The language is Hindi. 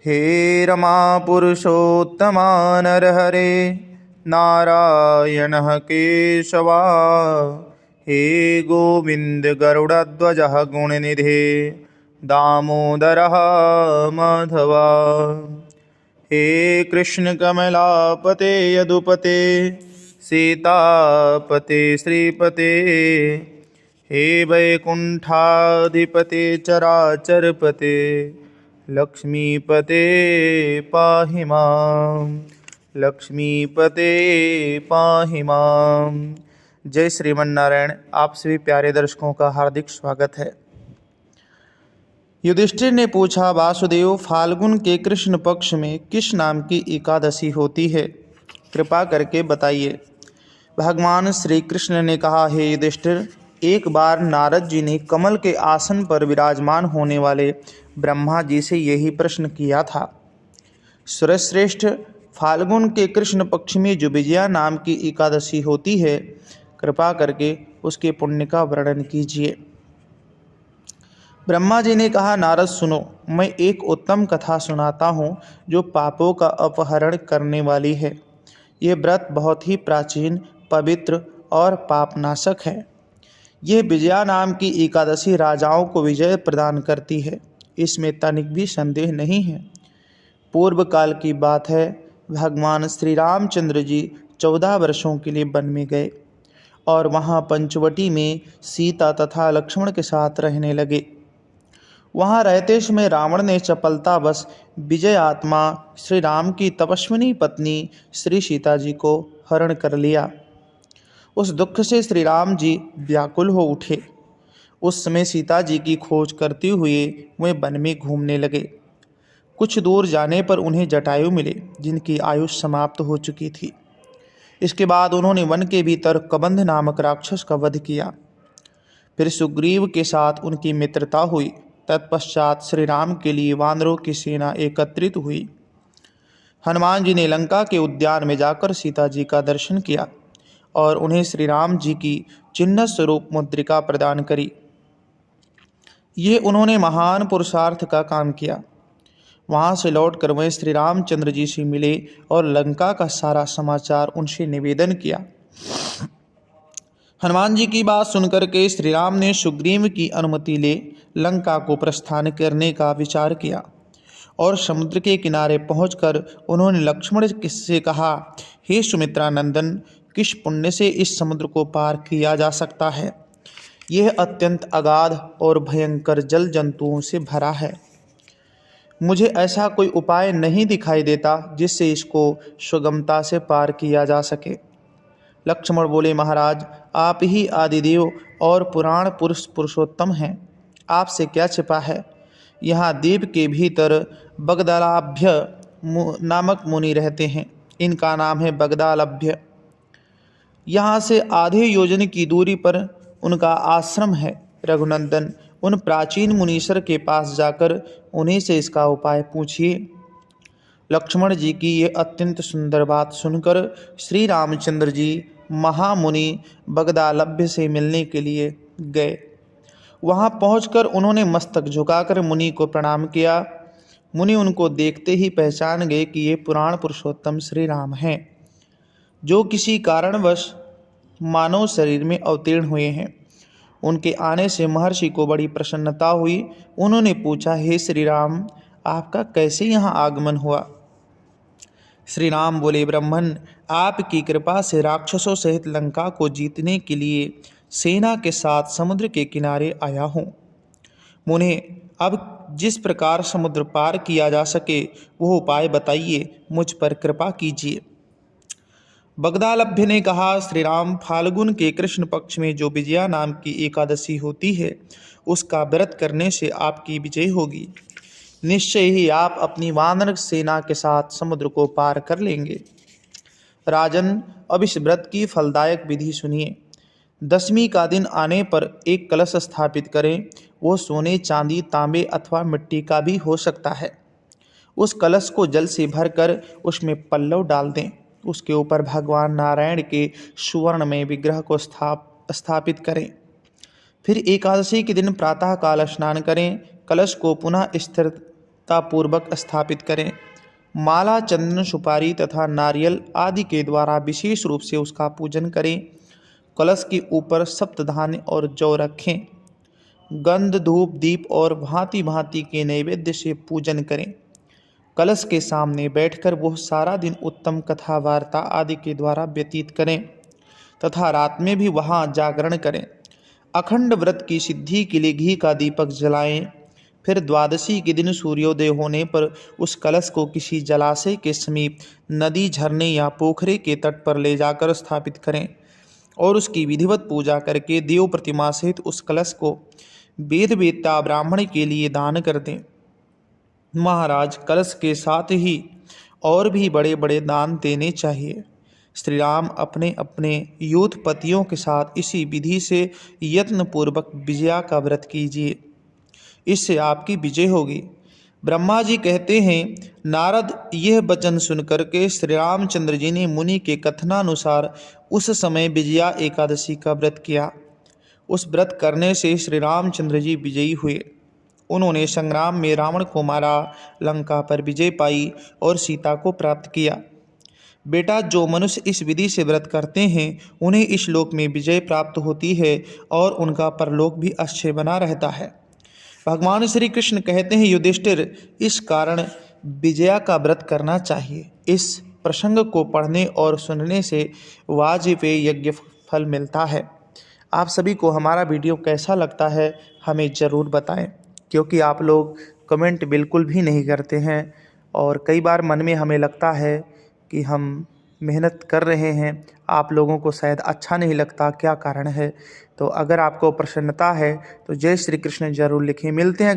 हे रमापुरुषोत्तमा नरहरे नारायणः केशवा। हे गोविन्द गरुडध्वजः गुणनिधे दामोदरः माधवा। हे कृष्ण कमलापते यदुपते सीतापते श्रीपते। हे वैकुण्ठाधिपते चराचरपते लक्ष्मीपते पाहि मां। लक्ष्मीपते पाहि मां। जय श्रीमन्नारायण। आप सभी प्यारे दर्शकों का हार्दिक स्वागत है। युधिष्ठिर ने पूछा, वासुदेव, फाल्गुन के कृष्ण पक्ष में किस नाम की एकादशी होती है? कृपा करके बताइए। भगवान श्री कृष्ण ने कहा, हे युधिष्ठिर, एक बार नारद जी ने कमल के आसन पर विराजमान होने वाले ब्रह्मा जी से यही प्रश्न किया था। सुरश्रेष्ठ, फाल्गुन के कृष्ण पक्ष में जो विजया नाम की एकादशी होती है, कृपा करके उसके पुण्य का वर्णन कीजिए। ब्रह्मा जी ने कहा, नारद सुनो, मैं एक उत्तम कथा सुनाता हूँ जो पापों का अपहरण करने वाली है। यह व्रत बहुत ही प्राचीन, पवित्र और पापनाशक है। यह विजया नाम की एकादशी राजाओं को विजय प्रदान करती है, इसमें तनिक भी संदेह नहीं है। पूर्व काल की बात है, भगवान श्री रामचंद्र जी 14 वर्षों के लिए वन में गए और वहाँ पंचवटी में सीता तथा लक्ष्मण के साथ रहने लगे। वहाँ रहते समय रावण ने चपलतावश विजय आत्मा श्री राम की तपस्विनी पत्नी श्री सीता जी को हरण कर लिया। उस दुख से श्री राम जी व्याकुल हो उठे। उस समय सीता जी की खोज करते हुए वे वन में घूमने लगे। कुछ दूर जाने पर उन्हें जटायु मिले, जिनकी आयु समाप्त हो चुकी थी। इसके बाद उन्होंने वन के भीतर कबंध नामक राक्षस का वध किया। फिर सुग्रीव के साथ उनकी मित्रता हुई। तत्पश्चात श्री राम के लिए वानरों की सेना एकत्रित हुई। हनुमान जी ने लंका के उद्यान में जाकर सीता जी का दर्शन किया और उन्हें श्री राम जी की चिन्ह स्वरूप मुद्रिका प्रदान करी। ये उन्होंने महान पुरुषार्थ का काम किया। वहाँ से लौटकर वे श्री रामचंद्र जी से मिले और लंका का सारा समाचार उनसे निवेदन किया। हनुमान जी की बात सुनकर के श्री राम ने सुग्रीव की अनुमति ले लंका को प्रस्थान करने का विचार किया और समुद्र के किनारे पहुंचकर उन्होंने लक्ष्मण से कहा, हे सुमित्रा नंदन, किस पुण्य से इस समुद्र को पार किया जा सकता है? यह अत्यंत अगाध और भयंकर जल जंतुओं से भरा है। मुझे ऐसा कोई उपाय नहीं दिखाई देता जिससे इसको सुगमता से पार किया जा सके। लक्ष्मण बोले, महाराज, आप ही आदिदेव और पुराण पुरुष पुरुषोत्तम हैं। आपसे क्या छिपा है? यहाँ द्वीप के भीतर बगदालभ्य नामक मुनि रहते हैं। इनका नाम है बगदालभ्य। यहाँ से आधे योजन की दूरी पर उनका आश्रम है। रघुनंदन, उन प्राचीन मुनीश्वर के पास जाकर उन्हीं से इसका उपाय पूछिए। लक्ष्मण जी की ये अत्यंत सुंदर बात सुनकर श्री रामचंद्र जी महामुनि बगदालभ्य से मिलने के लिए गए। वहां पहुंचकर उन्होंने मस्तक झुकाकर मुनि को प्रणाम किया। मुनि उनको देखते ही पहचान गए कि ये पुराण पुरुषोत्तम श्री राम हैं, जो किसी कारणवश मानव शरीर में अवतीर्ण हुए हैं। उनके आने से महर्षि को बड़ी प्रसन्नता हुई। उन्होंने पूछा, हे श्री राम, आपका कैसे यहाँ आगमन हुआ? श्री राम बोले, ब्रह्मन, आपकी कृपा से राक्षसों सहित लंका को जीतने के लिए सेना के साथ समुद्र के किनारे आया हूँ। मुने, अब जिस प्रकार समुद्र पार किया जा सके वो उपाय बताइए, मुझ पर कृपा कीजिए। बगदालभ्य ने कहा, श्री राम, फाल्गुन के कृष्ण पक्ष में जो विजया नाम की एकादशी होती है, उसका व्रत करने से आपकी विजय होगी। निश्चय ही आप अपनी वानर सेना के साथ समुद्र को पार कर लेंगे। राजन, अब इस व्रत की फलदायक विधि सुनिए। दशमी का दिन आने पर एक कलश स्थापित करें। वो सोने, चांदी, तांबे अथवा मिट्टी का भी हो सकता है। उस कलश को जल से भरकर उसमें पल्लव डाल दें। उसके ऊपर भगवान नारायण के सुवर्ण में विग्रह को स्थापित करें। फिर एकादशी के दिन प्रातःकाल स्नान करें। कलश को पुनः स्थिर पूर्वक स्थापित करें। माला, चंदन, सुपारी तथा नारियल आदि के द्वारा विशेष रूप से उसका पूजन करें। कलश के ऊपर सप्तधान्य और जौ रखें। गंध, धूप, दीप और भांति भांति के नैवेद्य से पूजन करें। कलश के सामने बैठकर वह सारा दिन उत्तम कथा वार्ता आदि के द्वारा व्यतीत करें तथा रात में भी वहाँ जागरण करें। अखंड व्रत की सिद्धि के लिए घी का दीपक जलाएं। फिर द्वादशी के दिन सूर्योदय होने पर उस कलश को किसी जलाशय के समीप, नदी, झरने या पोखरे के तट पर ले जाकर स्थापित करें और उसकी विधिवत पूजा करके देव प्रतिमा सहित उस कलश को वेद वेत्ता ब्राह्मण के लिए दान कर दें। महाराज, कलश के साथ ही और भी बड़े बड़े दान देने चाहिए। श्री राम अपने अपने यूथपतियों के साथ इसी विधि से यत्नपूर्वक विजया का व्रत कीजिए, इससे आपकी विजय होगी। ब्रह्मा जी कहते हैं, नारद यह वचन सुनकर के श्री रामचंद्र जी ने मुनि के कथनानुसार उस समय विजया एकादशी का व्रत किया। उस व्रत करने से श्री रामचंद्र जी विजयी हुए। उन्होंने संग्राम में रावण को मारा, लंका पर विजय पाई और सीता को प्राप्त किया। बेटा, जो मनुष्य इस विधि से व्रत करते हैं उन्हें इस लोक में विजय प्राप्त होती है और उनका परलोक भी अक्षय बना रहता है। भगवान श्री कृष्ण कहते हैं, युधिष्ठिर, इस कारण विजया का व्रत करना चाहिए। इस प्रसंग को पढ़ने और सुनने से वाजपेय यज्ञ फल मिलता है। आप सभी को हमारा वीडियो कैसा लगता है हमें ज़रूर बताएं, क्योंकि आप लोग कमेंट बिल्कुल भी नहीं करते हैं और कई बार मन में हमें लगता है कि हम मेहनत कर रहे हैं, आप लोगों को शायद अच्छा नहीं लगता, क्या कारण है। तो अगर आपको प्रसन्नता है तो जय श्री कृष्ण ज़रूर लिखें। मिलते हैं।